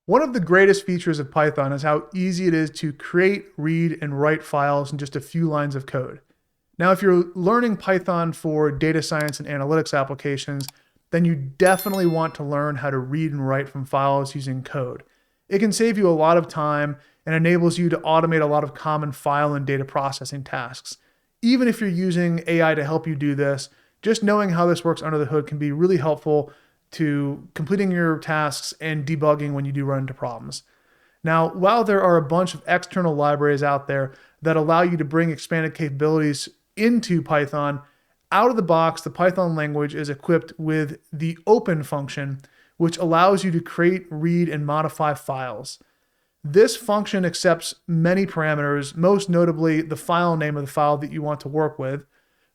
One of the greatest features of Python is how easy it is to create, read, and write files in just a few lines of code. Now, if you're learning Python for data science and analytics applications, then you definitely want to learn how to read and write from files using code. It can save you a lot of time and enables you to automate a lot of common file and data processing tasks. Even if you're using AI to help you do this, just knowing how this works under the hood can be really helpful to completing your tasks and debugging when you do run into problems. Now, while there are a bunch of external libraries out there that allow you to bring expanded capabilities into Python, out of the box, the Python language is equipped with the open function, which allows you to create, read, and modify files. This function accepts many parameters, most notably the file name of the file that you want to work with,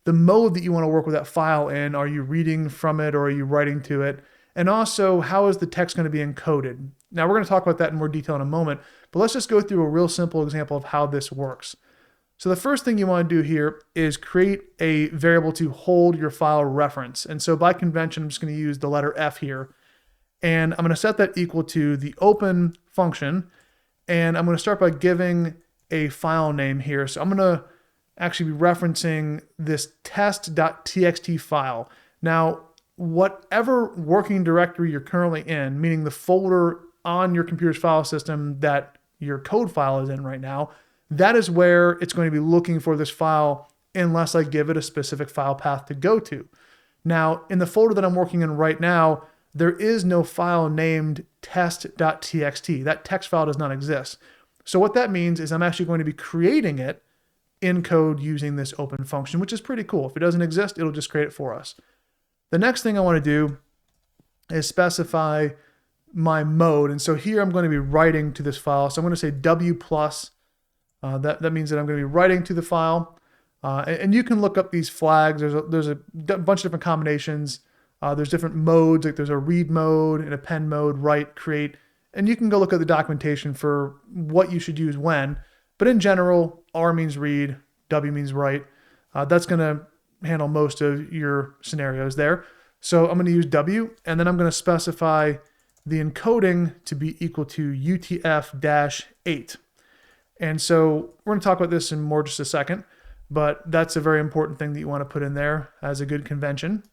the mode that you want to work with that file in. Are you reading from it or are you writing to it? And also, how is the text going to be encoded? Now, we're going to talk about that in more detail in a moment, but let's just go through a real simple example of how this works. So the first thing you want to do here is create a variable to hold your file reference. And so by convention, I'm just going to use the letter F here. And I'm going to set that equal to the open function. And I'm going to start by giving a file name here. So I'm going to actually be referencing this test.txt file. Now, whatever working directory you're currently in, meaning the folder on your computer's file system that your code file is in right now, that is where it's going to be looking for this file unless I give it a specific file path to go to. Now, in the folder that I'm working in right now, there is no file named test.txt. That text file does not exist. So what that means is I'm actually going to be creating it in code using this open function, which is pretty cool. If it doesn't exist, it'll just create it for us. The next thing I want to do is specify my mode. And so here I'm going to be writing to this file. So I'm going to say W plus. That means that I'm going to be writing to the file. And you can look up these flags. There's a bunch of different combinations. There's different modes, like there's a read mode and a pen mode, write, create. And you can go look at the documentation for what you should use when. But in general, R means read, W means write. That's going to handle most of your scenarios there. So I'm going to use W, and then I'm going to specify the encoding to be equal to UTF-8. And so we're going to talk about this in more just a second, but that's a very important thing that you want to put in there as a good convention.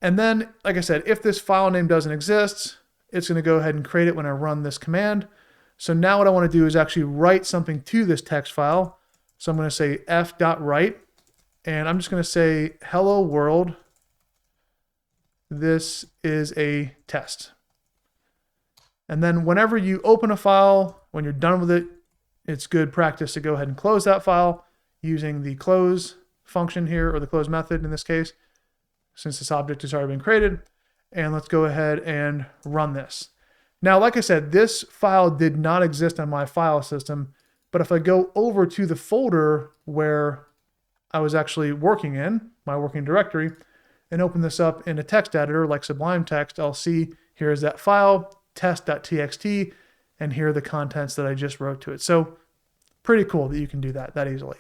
And then, like I said, if this file name doesn't exist, it's going to go ahead and create it when I run this command. So now what I want to do is actually write something to this text file. So I'm going to say f.write, and I'm just going to say, hello world, this is a test. And then whenever you open a file, when you're done with it, it's good practice to go ahead and close that file using the close function here, or the close method in this case, since this object has already been created. And let's go ahead and run this. Now, like I said, this file did not exist on my file system, but if I go over to the folder where I was actually working in, my working directory, and open this up in a text editor like Sublime Text, I'll see here's that file, test.txt, and here are the contents that I just wrote to it. So pretty cool that you can do that easily.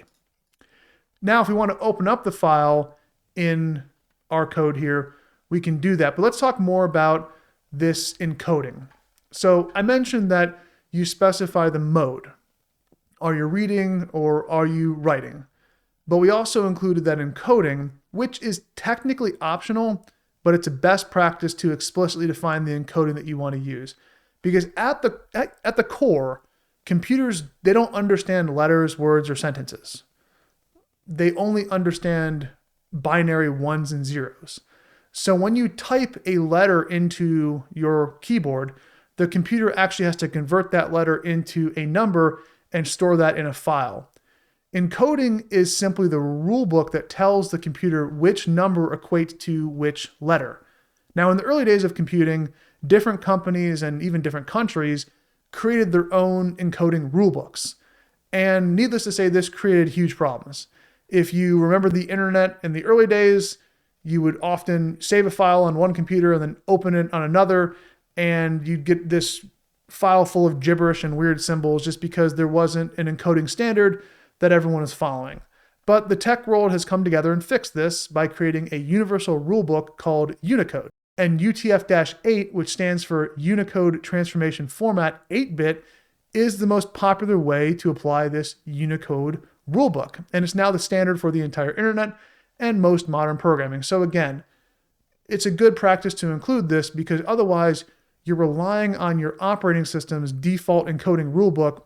Now, if we want to open up the file in our code here, we can do that. But let's talk more about this encoding. So I mentioned that you specify the mode. Are you reading or are you writing? But we also included that encoding, which is technically optional, but it's a best practice to explicitly define the encoding that you want to use. Because at the core, computers, they don't understand letters, words, or sentences. They only understand binary ones and zeros. So when you type a letter into your keyboard, the computer actually has to convert that letter into a number and store that in a file. Encoding is simply the rule book that tells the computer which number equates to which letter. Now, in the early days of computing, different companies and even different countries created their own encoding rule books. And needless to say, this created huge problems. If you remember the internet in the early days, you would often save a file on one computer and then open it on another, and you'd get this file full of gibberish and weird symbols just because there wasn't an encoding standard that everyone is following. But the tech world has come together and fixed this by creating a universal rulebook called Unicode. And UTF-8, which stands for Unicode Transformation Format 8-bit, is the most popular way to apply this Unicode rulebook. And it's now the standard for the entire internet and most modern programming. So again, it's a good practice to include this because otherwise you're relying on your operating system's default encoding rulebook,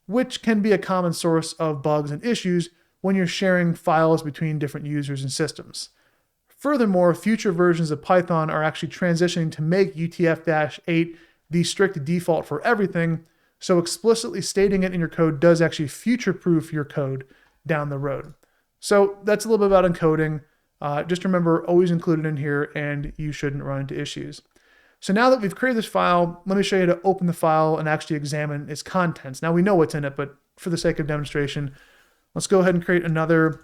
which can be a common source of bugs and issues when you're sharing files between different users and systems. Furthermore, future versions of Python are actually transitioning to make UTF-8 the strict default for everything, so explicitly stating it in your code does actually future-proof your code down the road. So that's a little bit about encoding. Just remember, always include it in here and you shouldn't run into issues. So now that we've created this file, let me show you how to open the file and actually examine its contents. Now we know what's in it, but for the sake of demonstration, let's go ahead and create another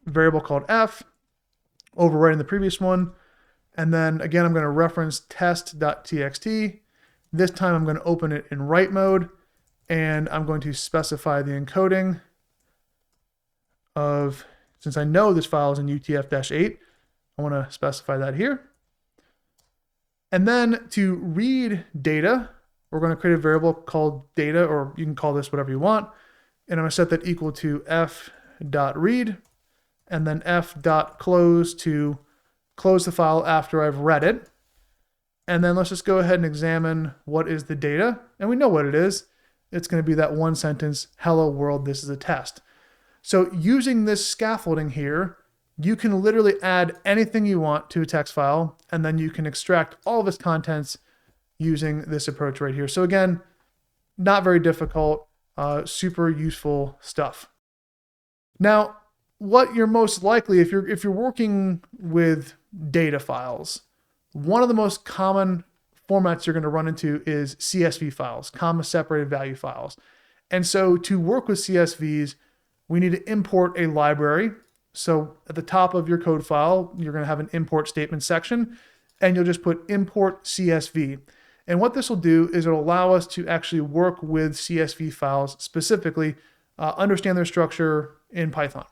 variable called f, overwriting the previous one. And then again, I'm going to reference test.txt. This time I'm going to open it in write mode, and I'm going to specify the encoding of, since I know this file is in UTF-8, I want to specify that here. And then to read data, we're going to create a variable called data, or you can call this whatever you want. And I'm going to set that equal to f.read, and then f.close to close the file after I've read it. And then let's just go ahead and examine what is the data. And we know what it is. It's going to be that one sentence, hello world, this is a test. So using this scaffolding here, you can literally add anything you want to a text file, and then you can extract all of its contents using this approach right here. So again, not very difficult, super useful stuff. Now, what you're most likely, if you're working with data files, one of the most common formats you're going to run into is CSV files, comma separated value files. And so to work with CSVs, we need to import a library. So at the top of your code file, you're going to have an import statement section, and you'll just put import CSV. And what this will do is it'll allow us to actually work with CSV files, specifically understand their structure in Python.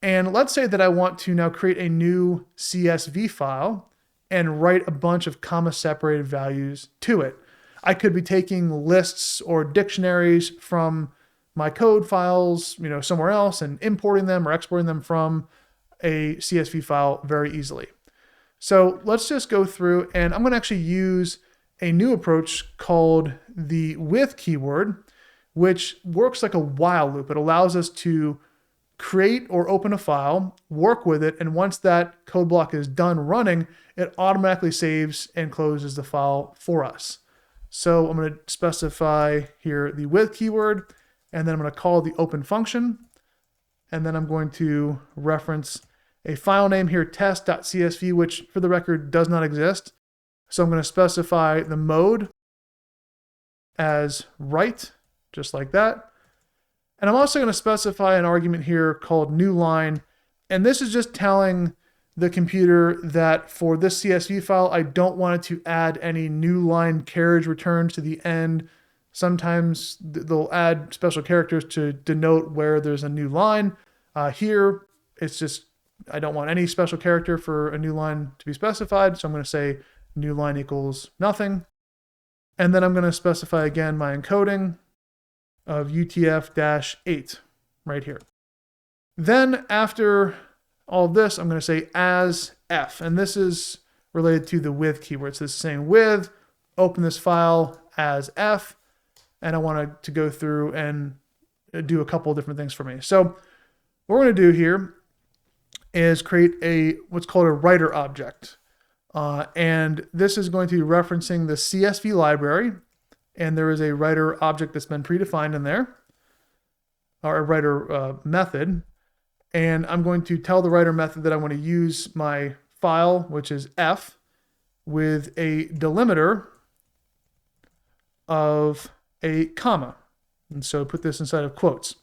And let's say that I want to now create a new CSV file and write a bunch of comma separated values to it. I could be taking lists or dictionaries from my code files, somewhere else, and importing them or exporting them from a CSV file very easily. So let's just go through, and I'm going to actually use a new approach called the with keyword, which works like a while loop. It allows us to create or open a file, work with it, and once that code block is done running, it automatically saves and closes the file for us. So I'm going to specify here the with keyword, and then I'm going to call the open function, and then I'm going to reference a file name here, test.csv, which for the record does not exist. So I'm going to specify the mode as write, just like that. And I'm also going to specify an argument here called new line. And this is just telling the computer that for this CSV file, I don't want it to add any new line carriage returns to the end. Sometimes they'll add special characters to denote where there's a new line. Here, it's just, I don't want any special character for a new line to be specified. So I'm going to say new line equals nothing. And then I'm going to specify again my encoding of UTF-8 right here. Then after all of this, I'm going to say as f, and this is related to the with keyword. So this is saying with, open this file as f, and I want to go through and do a couple of different things for me. So what we're going to do here is create what's called a writer object. And this is going to be referencing the CSV library, and there is a writer object that's been predefined in there, or a writer method. And I'm going to tell the writer method that I want to use my file, which is f, with a delimiter of a comma. And so put this inside of quotes.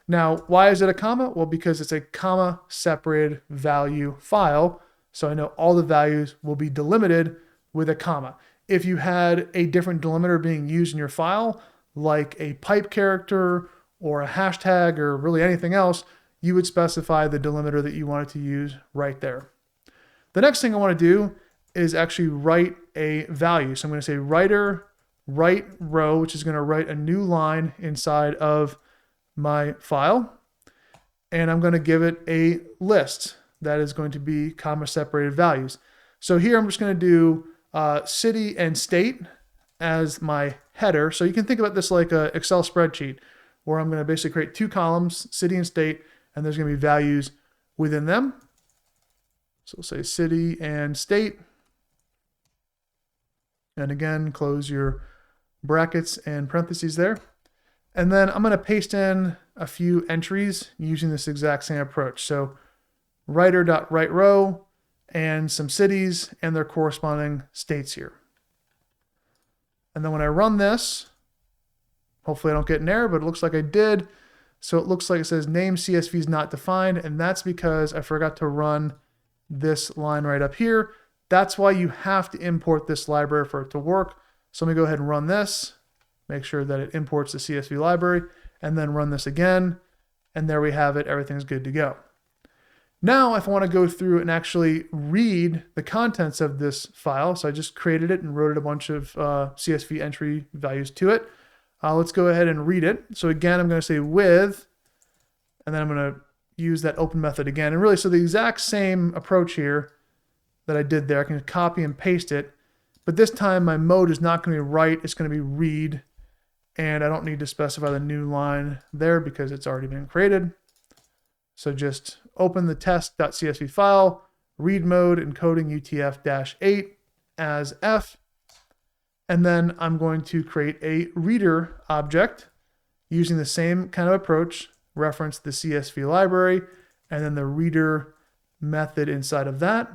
Now, why is it a comma? Well, because it's a comma separated value file. So I know all the values will be delimited with a comma. If you had a different delimiter being used in your file, like a pipe character or a hashtag or really anything else, you would specify the delimiter that you wanted to use right there. The next thing I want to do is actually write a value. So I'm going to say writer write row, which is going to write a new line inside of my file. And I'm going to give it a list that is going to be comma separated values. So here I'm just going to do city and state as my header. So you can think about this like an Excel spreadsheet where I'm going to basically create two columns, city and state, and there's going to be values within them. So we'll say city and state. And again, close your brackets and parentheses there. And then I'm going to paste in a few entries using this exact same approach. So writer.writeRow and some cities and their corresponding states here. And then when I run this, hopefully I don't get an error, but it looks like I did. So it looks like it says name CSV is not defined, and that's because I forgot to run this line right up here. That's why you have to import this library for it to work. So let me go ahead and run this, make sure that it imports the CSV library, and then run this again. And there we have it. Everything's good to go. Now, if I want to go through and actually read the contents of this file, so I just created it and wrote a bunch of CSV entry values to it. Let's go ahead and read it. So again, I'm going to say with, and then I'm going to use that open method again. And really, so the exact same approach here that I did there, I can copy and paste it. But this time my mode is not going to be write, it's going to be read. And I don't need to specify the new line there because it's already been created. So just open the test.csv file, read mode, encoding UTF-8 as F. And then I'm going to create a reader object using the same kind of approach, reference the CSV library, and then the reader method inside of that.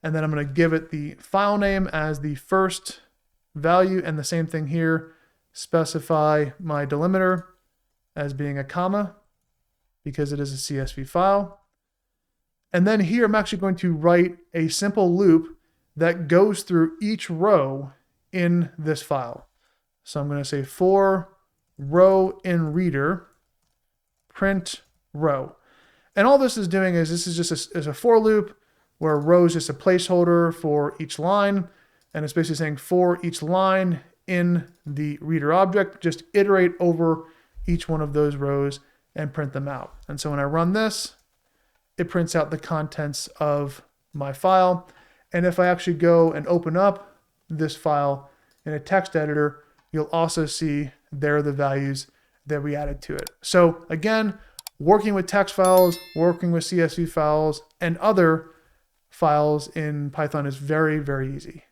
And then I'm going to give it the file name as the first value, and the same thing here, specify my delimiter as being a comma because it is a CSV file. And then here I'm actually going to write a simple loop that goes through each row in this file. So I'm going to say for row in reader, print row. And all this is doing is this is just a for loop where row is just a placeholder for each line. And it's basically saying for each line in the reader object, just iterate over each one of those rows and print them out. And so when I run this, it prints out the contents of my file. And if I actually go and open up this file in a text editor, you'll also see there are the values that we added to it. So again, working with text files, working with CSV files, and other files in Python is very, very easy.